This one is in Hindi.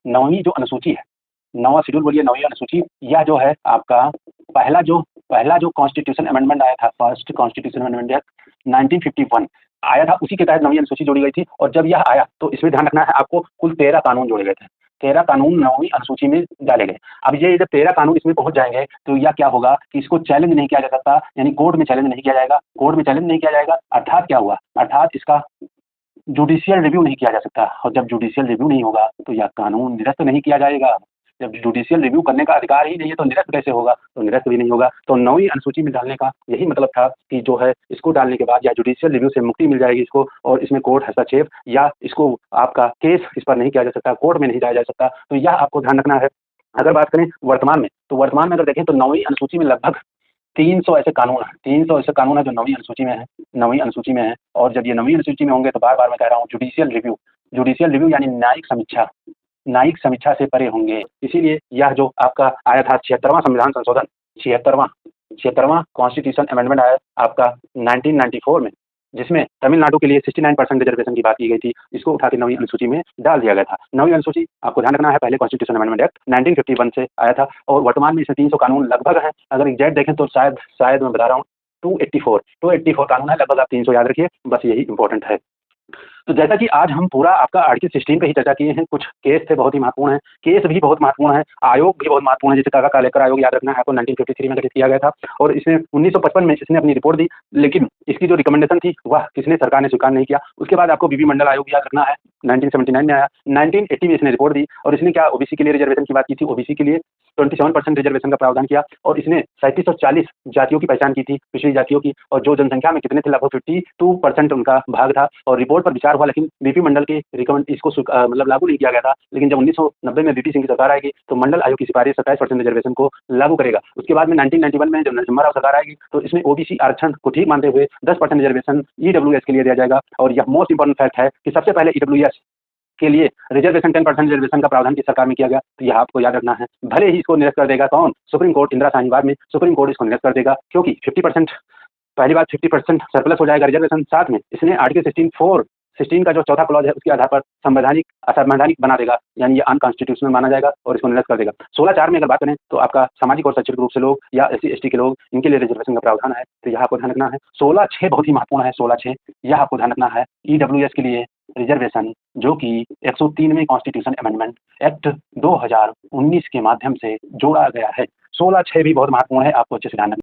9वीं जो अनुसूची है, 9वां शेड्यूल बोलिए, 9वीं अनुसूची, यह जो है आपका पहला जो कॉन्स्टिट्यूशन अमेंडमेंट आया था, फर्स्ट कॉन्स्टिट्यूशन अमेंडमेंट एक्ट 1951 आया था, उसी के तहत 9वीं अनुसूची जोड़ी गई थी। और जब यह आया तो इसमें ध्यान रखना है आपको, कुल 13 कानून जोड़े गए थे। 13 कानून 9वीं अनुसूची में डाले गए। अब ये जब 13 कानून इसमें पहुंच जाएंगे तो यह क्या होगा कि इसको चैलेंज नहीं किया जा सकता, यानी कोर्ट में चैलेंज नहीं किया जाएगा। कोर्ट में चैलेंज नहीं किया जाएगा अर्थात क्या हुआ, अर्थात इसका जुडिशियल रिव्यू नहीं किया जा सकता। और जब जुडिशियल रिव्यू नहीं होगा तो यह कानून निरस्त नहीं किया जाएगा। जब जुडिशियल रिव्यू करने का अधिकार ही नहीं है तो निरस्त कैसे होगा, तो निरस्त भी नहीं होगा। तो 9वीं अनुसूची में डालने का यही मतलब था कि जो है इसको डालने के बाद या जुडिशियल रिव्यू से मुक्ति मिल जाएगी इसको, और इसमें कोर्ट हस्तक्षेप या इसको आपका केस इस पर नहीं किया जा सकता, कोर्ट में नहीं जाया जा सकता। तो यह आपको ध्यान रखना है। अगर बात करें वर्तमान में, तो वर्तमान में अगर देखें तो 9वीं अनुसूची में लगभग 300 ऐसे कानून हैं, 300 ऐसे कानून है जो 9वीं अनुसूची में है, 9वीं अनुसूची में है। और जब ये 9वीं अनुसूची में होंगे तो बार बार मैं कह रहा हूँ जुडिशियल रिव्यू यानी न्यायिक समीक्षा से परे होंगे। इसीलिए यह जो आपका आया था 76वां संविधान संशोधन, 76वां कॉन्स्टिट्यूशन अमेंडमेंट आया आपका 1994 में, जिसमें तमिलनाडु के लिए 69% रिजर्वेशन की बात की गई थी, इसको उठा के 9वीं अनुसूची में डाल दिया गया था। 9वीं अनुसूची आपको ध्यान रखना है, पहले कॉन्स्टिट्यूशन अमेंडमेंट एक्ट 1951 से आया था, और वर्तमान में इसमें 300 कानून लगभग है। अगर एग्जैक्ट देखें तो शायद मैं बता रहा हूँ 284 कानून है, लगभग आप 300 याद रखिए, बस यही इंपॉर्टेंट है। तो जैसा कि आज हम पूरा आपका आर्टिकल 16 पे ही चर्चा किए हैं, कुछ केस थे बहुत ही महत्वपूर्ण हैं, केस भी बहुत महत्वपूर्ण है, आयोग भी बहुत महत्वपूर्ण है। जैसे काका कालेकर आयोग याद रखना है आपको, 1953 में गठित किया गया था, और इसने 1955 में इसने अपनी रिपोर्ट दी, लेकिन इसकी जो रिकमेंडेशन थी वह किसने, सरकार ने स्वीकार नहीं किया। उसके बाद आपको बीबी मंडल आयोग याद रखना है, 1979 में आया, 1980 में इसने रिपोर्ट दी, और इसने क्या ओबीसी के लिए रिजर्वेशन की बात की थी, ओबीसी के लिए 27% रिजर्वेशन का प्रावधान किया, और इसने 3740 जातियों की पहचान की थी, पिछड़ी जातियों की, और जो जनसंख्या में कितने थे, लगभग 52% उनका भाग था। और रिपोर्ट पर विचार हुआ, लेकिन बीपी मंडल के रिकमेंड इसको मतलब लागू नहीं किया गया था। लेकिन जब 1990 में बीपी सिंह की सरकार आएगी तो मंडल आयोग की सिफारिश 27% रिजर्वेशन को लागू करेगा। उसके बाद में 1991 में जब नरसिम्हा राव सरकार आएगी तो इसमें ओबीसी आरक्षण को ठीक मानते हुए 10% रिजर्वेशन ईडब्ल्यूएस के लिए दिया जाएगा। और यह मोस्ट इंपोर्टेंट फैक्ट है कि सबसे पहले ईडब्ल्यूएस के लिए रिजर्वेशन 10% रिजर्वेशन का प्रावधान की सरकार में किया गया। तो यह आपको याद रखना है। भले ही इसको निरस्त कर देगा कौन, सुप्रीम कोर्ट, इंदिरा शाही बाद में सुप्रीम कोर्ट इसको निरस्त कर देगा, क्योंकि 50%, पहली बात 50% सरप्लस हो जाएगा रिजर्वेशन। साथ में इसने आर्टिकल 16 का जो चौथा क्लॉज है उसके आधार पर असंवैधानिक बना देगा, यानी ये अनकॉन्स्टिट्यूशनल माना जाएगा और इसको निरस्त कर देगा। 16(4) में अगर बात करें तो आपका सामाजिक और शैक्षिक रूप से लोग या SC ST के लोग, इनके लिए रिजर्वेशन का प्रावधान है, तो यह आपको ध्यान रखना है। 16(6) बहुत ही महत्वपूर्ण है, 16(6) यह आपको ध्यान रखना है, ईडब्ल्यूएस के लिए रिजर्वेशन, जो कि 103वें कॉन्स्टिट्यूशन अमेंडमेंट एक्ट 2019 के माध्यम से जोड़ा गया है। 16(6) भी बहुत महत्वपूर्ण है, आपको अच्छे से ध्यान रखना है।